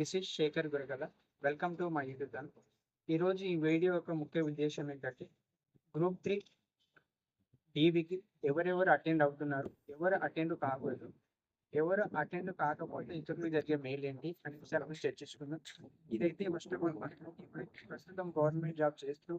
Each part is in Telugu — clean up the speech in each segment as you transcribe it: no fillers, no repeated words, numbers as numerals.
This is Sekhar Guragala. Welcome to my YouTube channel. ఈరోజు ఈ వీడియో యొక్క ముఖ్య ఉద్దేశం ఏంటంటే గ్రూప్ 3 డీవీకి ఎవరెవరు అటెండ్ అవుతున్నారు, ఎవరు అటెండ్ కాకూడదు, ఎవరు అటెండ్ కాకపోతే ఇతరులకు జరిగే మెయిల్ ఏంటి అనే విషయాల గురించి చర్చించుకుందాం. ఇదైతే ఫస్ట్ ఆఫ్ ఆల్ మనకు ఇప్పుడు ప్రస్తుతం గవర్నమెంట్ జాబ్ చేస్తూ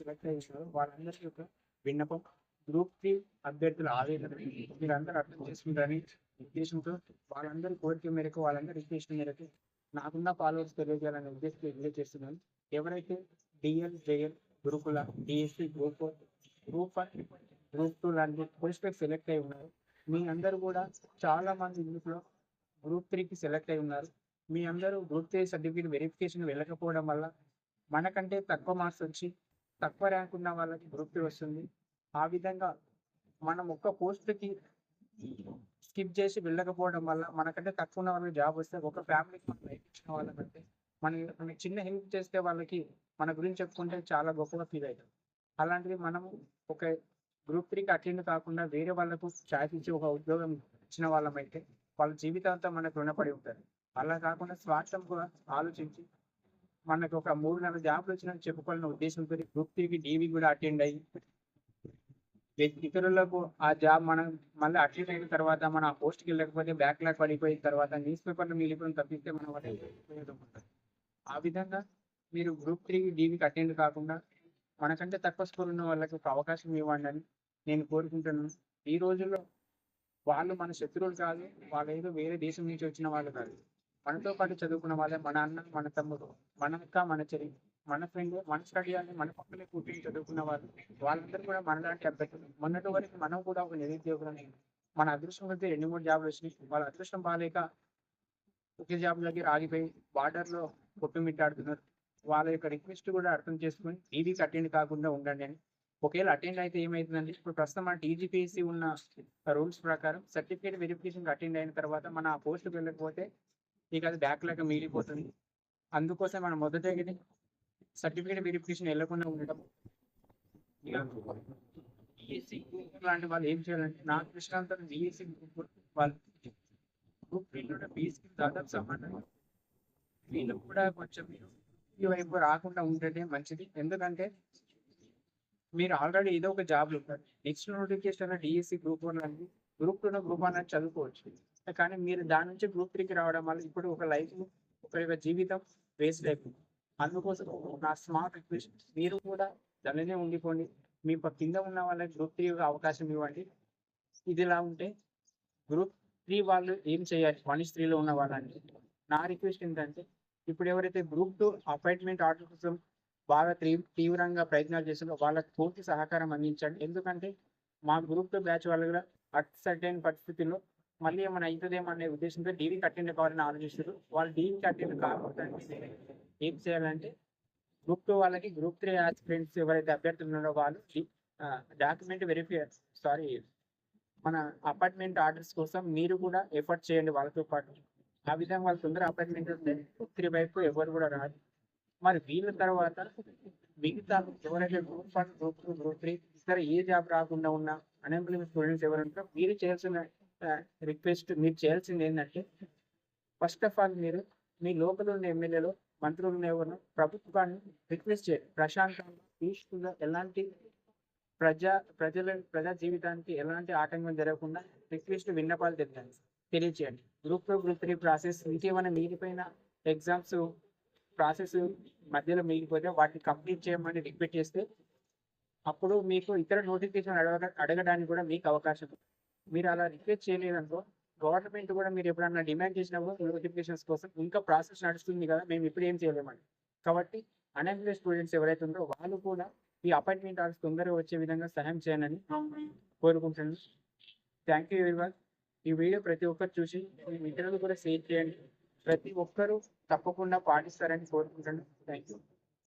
సెలెక్ట్ అయ్యారు వాళ్ళందరికీ ఒక విన్నపం. గ్రూప్ 3 అభ్యర్థుల ఆవేదన మీరందరూ అర్థం చేసుకుంటారని ఉద్దేశంతో వాళ్ళందరి కోరిక మేరకు వాళ్ళందరి రిక్వెస్ట్ మేరకు నాకున్న ఫాలోవర్స్ తెలియజేయాలనే ఉద్దేశంతో రిలీజ్ చేస్తున్నాను. ఎవరైతే డిఎల్, జేఎల్, గురుకుల, డిఎస్సి, గ్రూప్ 4, గ్రూప్ 1, గ్రూప్ 2 లాంటి పోస్ట్ సెలెక్ట్ అయి ఉన్నారు, మీ అందరూ కూడా చాలా మంది ఇందులో గ్రూప్ 3కి సెలెక్ట్ అయి ఉన్నారు. మీ అందరూ గ్రూప్ 3 సర్టిఫికేట్ వెరిఫికేషన్ వెళ్ళకపోవడం వల్ల మనకంటే తక్కువ మార్క్స్ వచ్చి తక్కువ ర్యాంక్ ఉన్న వాళ్ళకి గ్రూప్ 3 వస్తుంది. ఆ విధంగా మనం ఒక్క పోస్ట్కి స్కిప్ చేసి వెళ్ళకపోవడం వల్ల మనకంటే తక్కువ ఉన్న వాళ్ళకి జాబ్ వస్తే ఒక ఫ్యామిలీకి మనం లైఫ్ ఇచ్చిన వాళ్ళకంటే మనకి చిన్న హెల్ప్ చేస్తే వాళ్ళకి మన గురించి చెప్పుకుంటే చాలా గొప్పగా ఫీల్ అవుతాం. అలాంటిది మనము ఒక గ్రూప్ 3కి అటెండ్ కాకుండా వేరే వాళ్ళకు ఛాయిస్ ఇచ్చి ఒక ఉద్యోగం ఇచ్చిన వాళ్ళమైతే వాళ్ళ జీవితాంతం మనకు రుణపడి ఉంటారు. అలా కాకుండా స్వార్థం కూడా ఆలోచించి మనకు ఒక 3-4 జాబ్లు వచ్చినట్టు చెప్పుకోవాలన్న ఉద్దేశంతో గ్రూప్ 3కి డీవీ కూడా అటెండ్ అయ్యి ఇతరులకు ఆ జాబ్ మనం మళ్ళీ అటెండ్ అయిన తర్వాత మన ఆ పోస్ట్కి వెళ్ళకపోతే బ్యాక్లాగ్ పడిపోయిన తర్వాత న్యూస్ పేపర్లో మిగిలిపోయిన తప్పిస్తే మన వల్ల ఉపయోగం ఉంటుంది. ఆ విధంగా మీరు గ్రూప్ 3 డీవీకి అటెండ్ కాకుండా మనకంటే తక్కువ స్కోర్ ఉన్న వాళ్ళకి ఒక అవకాశం ఇవ్వండి అని నేను కోరుకుంటున్నాను. ఈ రోజుల్లో వాళ్ళు మన శత్రువులు కాదు, వాళ్ళు ఏదో వేరే దేశం నుంచి వచ్చిన వాళ్ళు కాదు, మనతో పాటు చదువుకున్న వాళ్ళే. మన అన్న, మన తమ్ముడు, మన అక్క, మన చెల్లి, మన ఫ్రెండ్, మన స్టడీ అని మన పక్కనే కూర్చొని చదువుకున్న వాళ్ళు వాళ్ళందరూ కూడా మనలాంటి అభ్యర్థులు. మొన్నటి వరకు మనం కూడా ఒక నిరుద్యోగులని మన అదృష్టం అయితే 2-3 జాబ్లు వచ్చినాయి. వాళ్ళ అదృష్టం బాగాలేక ఒకే జాబ్ దగ్గర ఆగిపోయి బార్డర్లో కొట్టుమిట్టాడుతున్నారు. వాళ్ళ యొక్క రిక్వెస్ట్ కూడా అర్థం చేసుకుని డీవీకి అటెండ్ కాకుండా ఉండండి అని. ఒకవేళ అటెండ్ అయితే ఏమవుతుందంటే ఇప్పుడు ప్రస్తుతం మన టీజీపీఎస్సీ ఉన్న రూల్స్ ప్రకారం సర్టిఫికేట్ వెరిఫికేషన్ అటెండ్ అయిన తర్వాత మన ఆ పోస్టుకు వెళ్ళకపోతే ఇక అది బ్యాక్లాగ్ మిగిలిపోతుంది. అందుకోసం మనం మొదట సర్టిఫికేట్ వెరిఫికేషన్ వెళ్ళకుండా ఉండడం. డిఎస్సి లాంటి వాళ్ళు ఏం చేయాలంటే నాకు దృష్టాంతం డిఎస్సి వాళ్ళు గ్రూప్ 3 బీఎస్సీ దాదాపు సమానం. వీళ్ళు కూడా కొంచెం ఈ వైపు రాకుండా ఉంటేనే మంచిది. ఎందుకంటే మీరు ఆల్రెడీ ఏదో ఒక జాబ్లో ఉంటారు. నెక్స్ట్ నోటిఫికేషన్ డిఎస్సి గ్రూప్ 1 అని, గ్రూప్ 2 గ్రూప్ 1 అని చదువుకోవచ్చు. కానీ మీరు దాని నుంచి గ్రూప్ 3కి రావడం వల్ల ఇప్పుడు ఒక లైఫ్, ఒక యొక్క జీవితం వేస్ట్ అయిపోయింది. అందుకోసం నా స్మార్ట్ రిక్వెస్ట్, మీరు కూడా దానినే ఉండిపోండి. మీ కింద ఉన్న వాళ్ళకి గ్రూప్ 3 అవకాశం ఇవ్వండి. ఇదిలా ఉంటే గ్రూప్ 3 వాళ్ళు ఏం చేయాలి, 1:3లో ఉన్న వాళ్ళని నా రిక్వెస్ట్ ఏంటంటే ఇప్పుడు ఎవరైతే గ్రూప్ 2 అపాయింట్మెంట్ ఆర్డర్ కోసం బాగా తీవ్రంగా ప్రయత్నాలు చేస్తున్నారో వాళ్ళకి పూర్తి సహకారం అందించండి. ఎందుకంటే మా గ్రూప్ 2 బ్యాచ్ వాళ్ళు కూడా సర్టెన్ పరిస్థితుల్లో మళ్ళీ ఏమైనా అవుతుందేమో అనే ఉద్దేశంతో డీవీకి అటెండ్ కావాలని ఆలోచిస్తారు. వాళ్ళు డీవీకి అటెండ్ కాకపోతే ఏం చేయాలంటే గ్రూప్ 2 వాళ్ళకి గ్రూప్ 3 ఆస్పిరెంట్స్ ఎవరైతే అభ్యర్థులు ఉన్నారో వాళ్ళు డాక్యుమెంట్ మన అపాయింట్మెంట్ ఆర్డర్స్ కోసం మీరు కూడా ఎఫర్ట్ చేయండి వాళ్ళతో పాటు. ఆ విధంగా వాళ్ళు తొందర అపాయింట్మెంట్ గ్రూప్ 3 వైపు ఎవరు కూడా రాదు. మరి వీళ్ళ తర్వాత మిగతా ఎవరైతే గ్రూప్ 1, గ్రూప్ 2, గ్రూప్ 3 సరే ఏ జాబ్ రాకుండా ఉన్న అన్ఎంప్లాయ్మెంట్ స్టూడెంట్స్ ఎవరంటారో మీరు చేయాల్సిన రిక్వెస్ట్, మీరు చేయాల్సింది ఏంటంటే ఫస్ట్ ఆఫ్ ఆల్ మీరు మీ లోపల ఉన్న ఎమ్మెల్యేలు, మంత్రులను ఎవరు ప్రభుత్వాన్ని రిక్వెస్ట్ చేయండి. ప్రశాంతంగా, పీస్ఫుల్గా, ఎలాంటి ప్రజా జీవితానికి ఎలాంటి ఆటంకం జరగకుండా రిక్వెస్ట్, విన్నపాలు తెలియచేయండి. గ్రూప్ 2, గ్రూప్ 3 ప్రాసెస్ ఇంకేమైనా మిగిలిపోయిన ఎగ్జామ్స్ ప్రాసెస్ మధ్యలో మిగిలిపోతే వాటిని కంప్లీట్ చేయమని రిక్వెస్ట్ చేస్తే అప్పుడు మీకు ఇతర నోటిఫికేషన్ అడగడానికి కూడా మీకు అవకాశం. మీరు అలా రిక్వెస్ట్ చేయలేదనుకో గవర్నమెంట్ కూడా మీరు ఎప్పుడన్నా డిమాండ్ చేసినప్పుడు నోటిఫికేషన్స్ కోసం ఇంకా ప్రాసెస్ నడుస్తుంది కదా, మేము ఇప్పుడు ఏం చేయలేమని. కాబట్టి అన్ఎంప్లాయ్డ్ స్టూడెంట్స్ ఎవరైతే ఉన్నారో వాళ్ళు కూడా ఈ అపాయింట్మెంట్ ఆర్డర్స్ తొందరగా వచ్చే విధంగా సహాయం చేయాలని కోరుకుంటున్నాను. Thank you everyone. ఈ వీడియో ప్రతి ఒక్కరు చూసి మీ మిత్రులు కూడా షేర్ చేయండి. ప్రతి ఒక్కరూ తప్పకుండా పాటిస్తారని కోరుకుంటున్నాను. Thank you.